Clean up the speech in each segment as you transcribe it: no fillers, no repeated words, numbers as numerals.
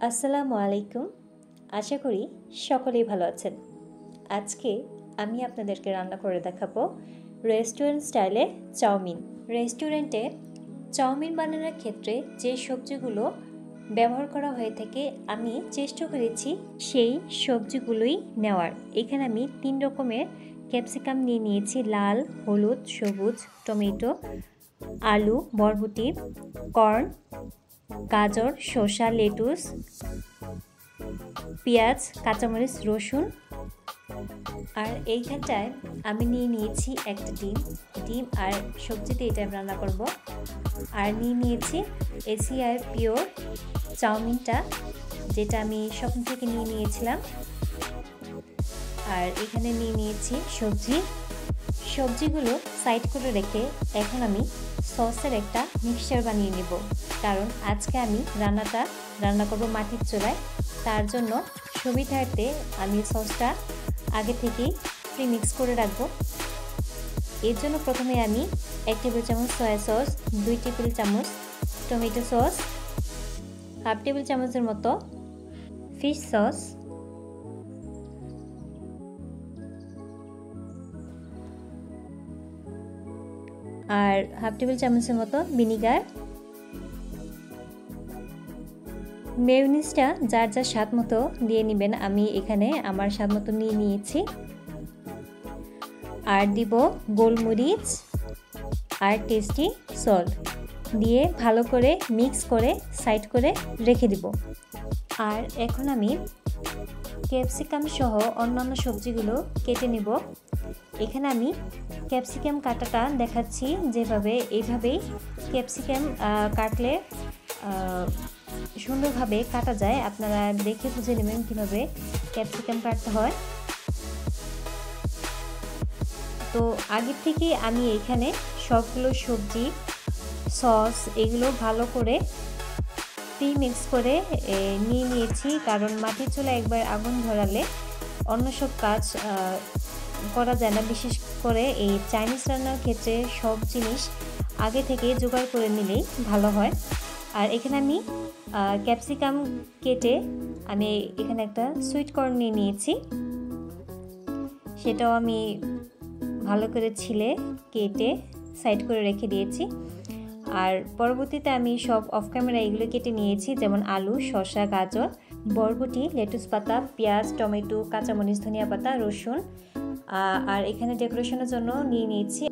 আসসালামু আলাইকুম। আশা করি সকলেই ভালো আছেন। আজকে আমি আপনাদেরকে রান্না করে দেখাবো রেস্টুরেন্ট স্টাইলে চাউমিন। রেস্টুরেন্টে চাউমিন বানানোর ক্ষেত্রে যে সবজিগুলো ব্যবহার করা হয়ে থাকে আমি চেষ্টা করেছি সেই সবজিগুলোই নেওয়ার। এখানে আমি 3 রকমের ক্যাপসিকাম নিয়ে নিয়েছি, লাল, হলুদ, সবুজ, টমেটো, আলু, বরবটি, কর্ন, গাজর, শসা, লেটুস, পেঁয়াজ, কাঁচামরিচ, রসুন। আর এইখানটায় আমি নিয়ে নিয়েছি একটা ডিম আর সবজিতে এটা আমি রান্না করব। আর নিয়ে নিয়েছি এসিআই পিওর চাউমিনটা, যেটা আমি শপিং থেকে নিয়ে নিয়েছিলাম। আর এখানে নিয়ে নিয়েছি সবজিগুলো সাইড করে রেখে এখন আমি সসের একটা মিক্সচার বানিয়ে নেব, কারণ আজকে আমি রান্না করব মাটির চুলায়। তার জন্য সুবিধার্থে আমি সসটা আগে থেকেই প্রিমিক্স করে রাখবো। এর জন্য প্রথমে আমি 1 টেবিল চামচ সয়া সস, 2 টেবিল চামচ টমেটো সস, হাফ টেবিল চামচের মতো ফিশ সস, আর হাফ টেবিল চামচের মতো ভিনিগার। মেয়োনিজটা যার যার স্বাদ মতো দিয়ে নেবেন, আমি এখানে আমার স্বাদ মতো নিয়ে নিয়েছি। আর দিব গোলমরিচ আর টেস্টি সল্ট দিয়ে ভালো করে মিক্স করে সাইড করে রেখে দিব। আর এখন আমি ক্যাপসিকাম সহ অন্যান্য সবজিগুলো কেটে নেব। এখানে আমি ক্যাপসিকাম কাটাটা দেখাচ্ছি যেভাবে, এইভাবেই ক্যাপসিকাম কাটলে সুন্দরভাবে কাটা যায়। আপনারা দেখে বুঝে নেবেন কীভাবে ক্যাপসিকাম কাটতে হয়। তো আগের থেকে আমি এখানে সবগুলো সবজি, সস এগুলো ভালো করে প্রিমিক্স করে নিয়ে নিয়েছি, কারণ মাটির চুলায় একবার আগুন ধরালে অন্য সব কাজ করা যায় না। বিশেষ করে এই চাইনিজ রান্নার ক্ষেত্রে সব জিনিস আগে থেকে জোগাড় করে নিলেই ভালো হয়। আর এখানে আমি ক্যাপসিকাম কেটে আমি এখানে একটা সুইট কর্ন নিয়ে নিয়েছি, সেটাও আমি ভালো করে ছিলে কেটে সাইড করে রেখে দিয়েছি। আর পরবর্তীতে আমি সব অফ ক্যামেরা এগুলো কেটে নিয়েছি, যেমন আলু, শসা, গাজর, বরবটি, লেটুস পাতা, পেঁয়াজ, টমেটো, কাঁচামরিচ, ধনিয়া পাতা, রসুন। আর এখানে ডেকোরেশনের জন্য নিয়ে নিয়েছি।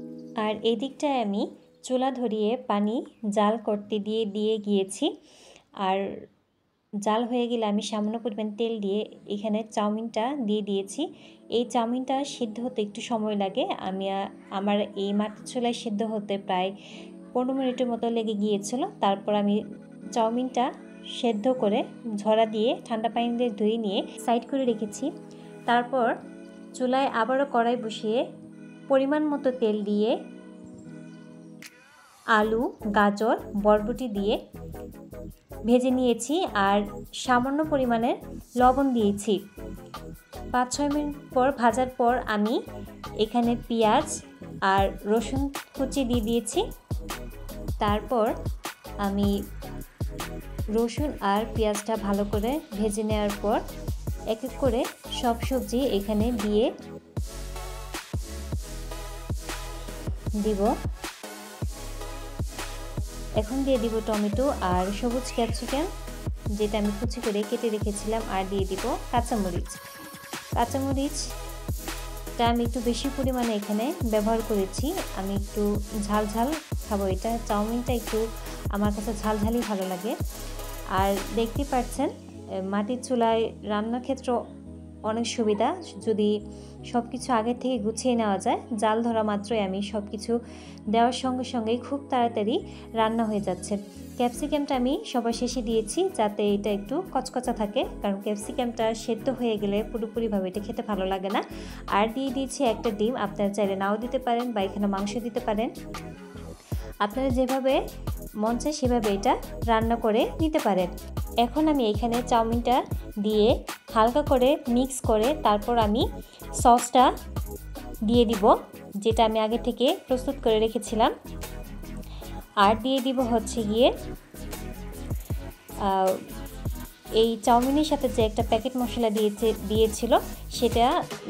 আর এই দিকটায় আমি চুলা ধরিয়ে পানি জাল করতে দিয়ে গিয়েছি। আর জাল হয়ে গেলে আমি সামান্য পরিমাণ তেল দিয়ে এখানে চাউমিনটা দিয়ে দিয়েছি। এই চাউমিনটা সিদ্ধ হতে একটু সময় লাগে। আমার এই মাটির চুলায় সিদ্ধ হতে প্রায় 15 মিনিটের মতো লেগে গিয়েছিল। তারপর আমি চাউমিনটা সেদ্ধ করে ঝরা দিয়ে ঠান্ডা পানি দিয়ে ধুয়ে নিয়ে সাইড করে রেখেছি। তারপর চুলায় আবারও কড়াই বসিয়ে পরিমাণ মতো তেল দিয়ে আলু, গাজর, বরবটি দিয়ে ভেজে নিয়েছি। আর সামান্য পরিমাণের লবণ দিয়েছি। 5-6 মিনিট পর ভাজার পর আমি এখানে পেঁয়াজ আর রসুন কুচি দিয়ে দিয়েছি। তারপর আমি রসুন আর পেঁয়াজটা ভালো করে ভেজে নেওয়ার পর এক এক করে সব সবজি এখানে দিয়ে দিব। এখন দিয়ে দিব টমেটো আর সবুজ ক্যাপসিকাম, যেটা আমি কুচি করে কেটে রেখেছিলাম। আর দিয়ে দিব কাঁচামরিচটা আমি একটু বেশি পরিমাণে এখানে ব্যবহার করেছি। আমি একটু ঝাল খাবো, এটা চাউমিনটা একটু আমার কাছে ঝালই ভালো লাগে। আর দেখতে পাচ্ছেন মাটির চুলায় রান্নার ক্ষেত্রে অনেক সুবিধা, যদি সব কিছু আগের থেকে গুছিয়ে নেওয়া যায়। জাল ধরা মাত্রই আমি সব কিছু দেওয়ার সঙ্গে সঙ্গেই খুব তাড়াতাড়ি রান্না হয়ে যাচ্ছে। ক্যাপসিকামটা আমি সবার শেষে দিয়েছি যাতে এটা একটু কচকচা থাকে, কারণ ক্যাপসিকামটা সেদ্ধ হয়ে গেলে পুরোপুরিভাবে এটা খেতে ভালো লাগে না। আর দিয়ে দিয়েছি একটা ডিম, আপনারা চাইলে নাও দিতে পারেন বা এখানে মাংস দিতে পারেন। আপনারা যেভাবে মন চায় সেভাবে এটা রান্না করে নিতে পারেন। এখন আমি এখানে চাউমিনটা দিয়ে হালকা করে মিক্স করে তারপর আমি সসটা দিয়ে দিব, যেটা আমি আগে থেকে প্রস্তুত করে রেখেছিলাম। আর দিয়ে দিব হচ্ছে গিয়ে এই চাউমিনের সাথে যে একটা প্যাকেট মশলা দিয়েছিল সেটা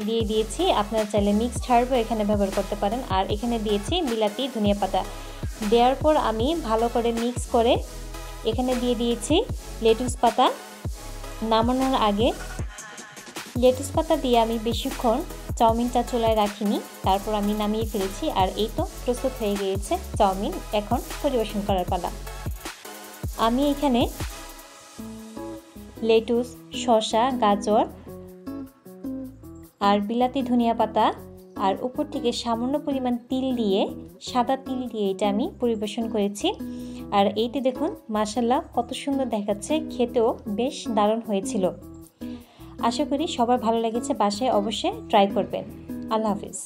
দিয়ে দিয়েছি। আপনারা চাইলে মিক্সড হার্বও এখানে ব্যবহার করতে পারেন। আর এখানে দিয়েছি বিলাতি ধনিয়া পাতা। দেওয়ার পর আমি ভালো করে মিক্স করে এখানে দিয়ে দিয়েছি লেটুস পাতা। নামানোর আগে লেটুস পাতা দিয়ে আমি বেশিক্ষণ চাউমিনটা চুলায় রাখিনি, তারপর আমি নামিয়ে ফেলেছি। আর এই তো প্রস্তুত হয়ে গিয়েছে চাউমিন। এখন পরিবেশন করার পালা। আমি এখানে লেটুস, শসা, গাজর আর বিলাতি ধনিয়া পাতা আর উপর থেকে সামান্য পরিমাণ তিল দিয়ে, সাদা তিল দিয়ে এটা আমি পরিবেশন করেছি। আর এইটি দেখুন মাশাআল্লাহ কত সুন্দর দেখাচ্ছে, খেতেও বেশ দারুণ হয়েছিল। আশা করি সবার ভালো লেগেছে। বাসায় অবশ্যই ট্রাই করবেন। আল্লাহ হাফিজ।